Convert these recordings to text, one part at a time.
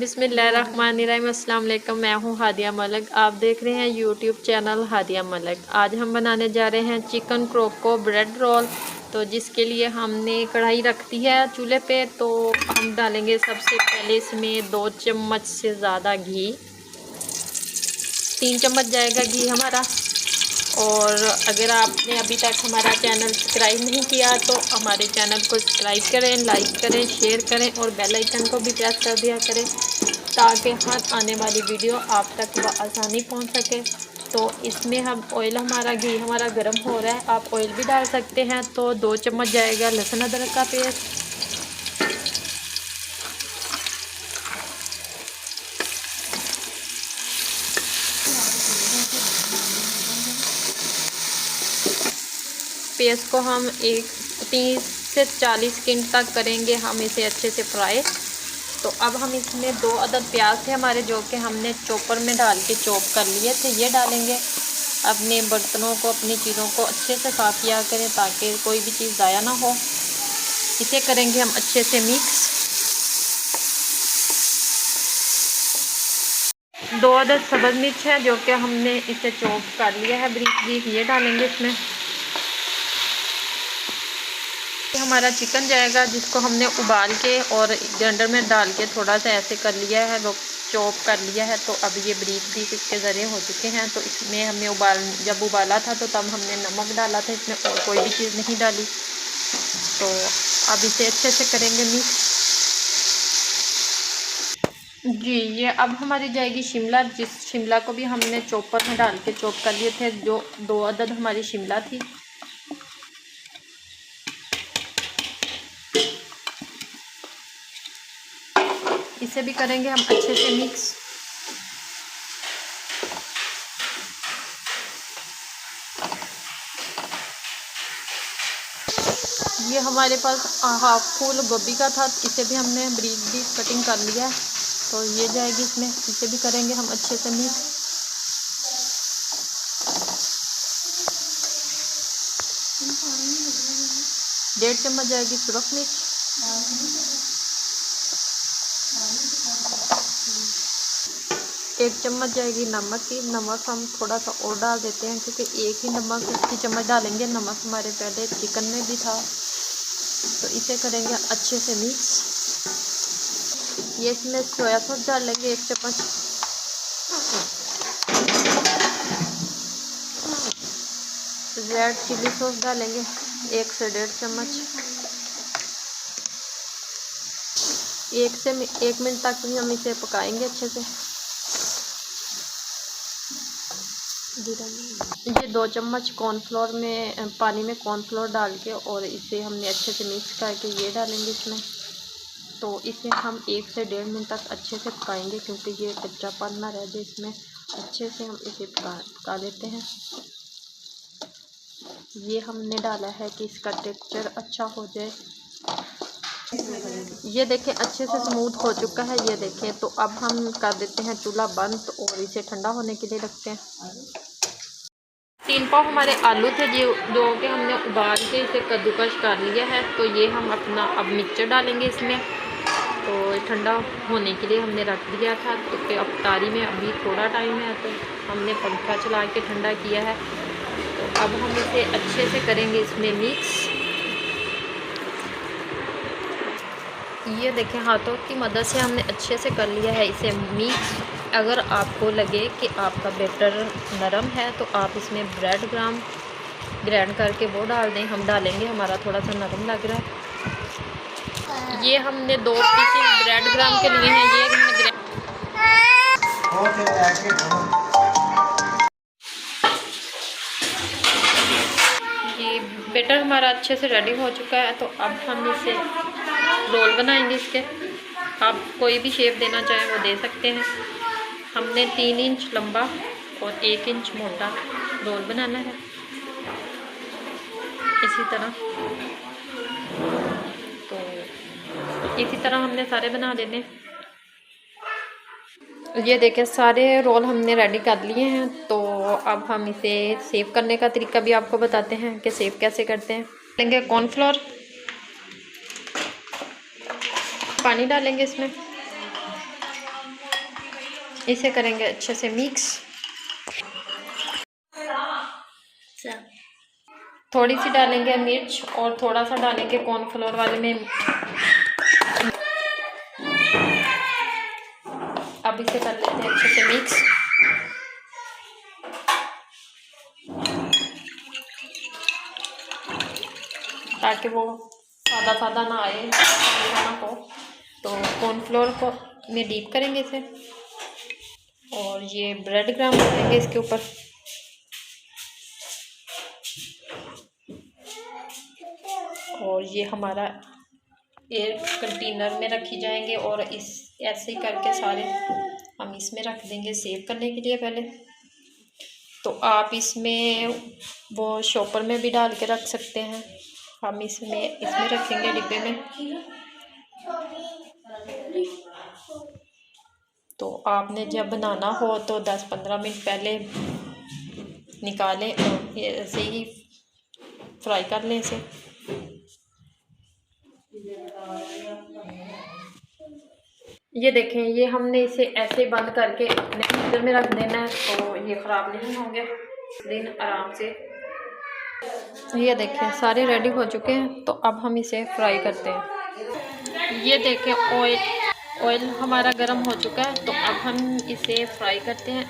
बिस्मिल्लाहिर्रहमानिर्रहीम। अस्सलाम वालेकुम। मैं हूँ हादिया मलिक, आप देख रहे हैं यूट्यूब चैनल हादिया मलिक। आज हम बनाने जा रहे हैं चिकन क्रोको ब्रेड रोल। तो जिसके लिए हमने कढ़ाई रख दी है चूल्हे पे। तो हम डालेंगे सबसे पहले इसमें 2 चम्मच से ज़्यादा घी, 3 चम्मच जाएगा घी हमारा। और अगर आपने अभी तक हमारा चैनल सब्सक्राइब नहीं किया तो हमारे चैनल को सब्सक्राइब करें, लाइक करें, शेयर करें और बेल आइकन को भी प्रेस कर दिया करें ताकि हर आने वाली वीडियो आप तक बआसानी पहुंच सके। तो इसमें हम ऑयल घी हमारा गर्म हो रहा है, आप ऑयल भी डाल सकते हैं। तो 2 चम्मच जाएगा लहसुन अदरक का पेस्ट, पेस्ट को हम 30 से 40 सेकंड तक करेंगे हम इसे अच्छे से फ्राई। तो अब हम इसमें 2 अदद प्याज थे हमारे जो कि हमने चॉपर में डाल के चॉप कर लिए थे, ये डालेंगे। अपने बर्तनों को, अपनी चीज़ों को अच्छे से साफ़ किया करें ताकि कोई भी चीज़ ज़ाया ना हो। इसे करेंगे हम अच्छे से मिक्स। 2 अदद सब्ज़ मिर्च है जो कि हमने इसे चॉप कर लिया है ब्रीफ ब्रीफ, ये डालेंगे इसमें। हमारा चिकन जाएगा जिसको हमने उबाल के और ग्राइंडर में डाल के थोड़ा सा ऐसे कर लिया है, वो चॉप कर लिया है। तो अब ये ब्रीफ ब्रीफ इसके ज़रिए हो चुके हैं। तो इसमें हमने जब उबाला था तो तब हमने नमक डाला था, इसमें और कोई भी चीज़ नहीं डाली। तो अब इसे अच्छे से करेंगे मिक्स। जी, ये अब हमारी जाएगी शिमला, जिस शिमला को भी हमने चॉपर में डाल के चॉप कर लिए थे। जो 2 अदद हमारी शिमला थी, इसे भी करेंगे हम अच्छे से मिक्स। ये हमारे पास हाफ फूल गोभी का था, इसे भी हमने ब्रीफ ब्रीफ कटिंग कर लिया है। तो ये जाएगी इसमें, इसे भी करेंगे हम अच्छे से मिक्स। डेढ़ चम्मच जाएगी सुरख मिर्च, 1 चम्मच जाएगी नमक की। नमक हम थोड़ा सा और डाल देते हैं क्योंकि एक ही नमक की चम्मच डालेंगे, नमक हमारे पहले चिकन में भी था। तो इसे करेंगे अच्छे से मिक्स। ये इसमें सोया सॉस डालेंगे 1 चम्मच, रेड चिली सॉस डालेंगे 1 से 1.5 चम्मच। 1 से 1 मिनट तक भी हम इसे पकाएंगे अच्छे से। ये 2 चम्मच कॉर्नफ्लोर में पानी में कॉर्नफ्लोर डाल के और इसे हमने अच्छे से मिक्स करके ये डालेंगे इसमें। तो इसे हम 1 से 1.5 मिनट तक अच्छे से पकाएंगे क्योंकि ये कच्चापन ना रह जाए इसमें। अच्छे से हम इसे पका लेते हैं। ये हमने डाला है कि इसका टेक्सचर अच्छा हो जाए। ये देखें अच्छे से स्मूथ हो चुका है, ये देखें। तो अब हम कर देते हैं चूल्हा बंद और इसे ठंडा होने के लिए रखते हैं। 3 पाव हमारे आलू थे जो कि हमने उबाल के इसे कद्दूकश कर लिया है। तो ये हम अपना अब मिक्सचर डालेंगे इसमें। तो ठंडा होने के लिए हमने रख दिया था क्योंकि अफ्तारी में अभी थोड़ा टाइम है, तो हमने पंखा चला के ठंडा किया है। तो अब हम इसे अच्छे से करेंगे इसमें मिक्स। ये देखें हाथों की मदद से हमने अच्छे से कर लिया है इसे मिक्स। अगर आपको लगे कि आपका बैटर नरम है तो आप इसमें ब्रेड ग्राम ग्राइंड करके वो डाल दें। हम डालेंगे, हमारा थोड़ा सा नरम लग रहा है। ये हमने 2 पीसेस ब्रेड ग्राम के लिए हैं, ये हमने ये बैटर हमारा अच्छे से रेडी हो चुका है। तो अब हम इसे रोल बनाएंगे इसके। आप कोई भी शेप देना चाहें वो दे सकते हैं। हमने 3 इंच लंबा और 1 इंच मोटा रोल बनाना है इसी तरह। तो इसी तरह हमने सारे बना देने। ये देखें सारे रोल हमने रेडी कर लिए हैं। तो अब हम इसे सेव करने का तरीका भी आपको बताते हैं कि सेव कैसे करते हैं। लेंगे कॉर्नफ्लोर, पानी डालेंगे इसमें, इसे करेंगे अच्छे से मिक्स। थोड़ी सी डालेंगे मिर्च और थोड़ा सा डालेंगे कॉर्नफ्लोर वाले में। अब इसे कर लेते हैं अच्छे से मिक्स। ताकि वो सादा सादा ना आए खाना को, तो कॉर्नफ्लोर को में डीप करेंगे इसे। और ये ब्रेड क्रम्ब करेंगे इसके ऊपर। और ये हमारा एयर कंटेनर में रखी जाएंगे और इस ऐसे ही करके सारे हम इसमें रख देंगे सेव करने के लिए पहले। तो आप इसमें वो शॉपर में भी डाल के रख सकते हैं। हम इसमें रखेंगे डिब्बे में। तो आपने जब बनाना हो तो 10-15 मिनट पहले निकालें और ऐसे ही फ्राई कर लें इसे। ये देखें, ये हमने इसे ऐसे बंद करके अपने फ्रीजर में रख देना है, तो ये ख़राब नहीं होंगे दिन आराम से। ये देखें सारे रेडी हो चुके हैं, तो अब हम इसे फ्राई करते हैं। ये देखें ऑयल हमारा गर्म हो चुका है, तो अब हम इसे फ्राई करते हैं।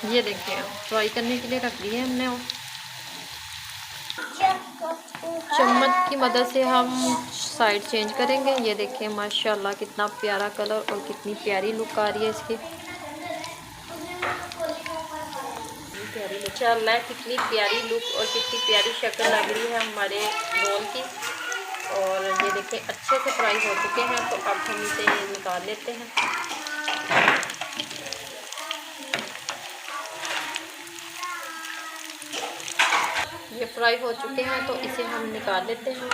ये देखिए फ्राई करने के लिए रख दिए हमने। और चम्मच की मदद से हम साइड चेंज करेंगे। ये देखिए माशाल्लाह कितना प्यारा कलर और कितनी प्यारी लुक आ रही है इसकी। माशाल्लाह कितनी प्यारी लुक और कितनी प्यारी शक्ल लग रही है हमारे रोल की। और ये देखिए अच्छे से फ्राई हो चुके हैं, तो अब हम इसे निकाल लेते हैं। ये फ्राई हो चुके हैं, तो इसे हम निकाल लेते हैं।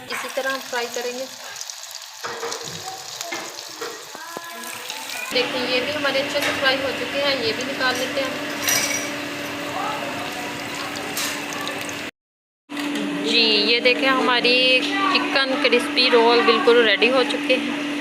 इसी तरह फ्राई करेंगे। देखिए ये भी हमारे अच्छे से फ्राई हो चुके हैं, ये भी निकाल लेते हैं। जी ये देखें हमारी चिकन क्रिस्पी रोल बिल्कुल रेडी हो चुके हैं।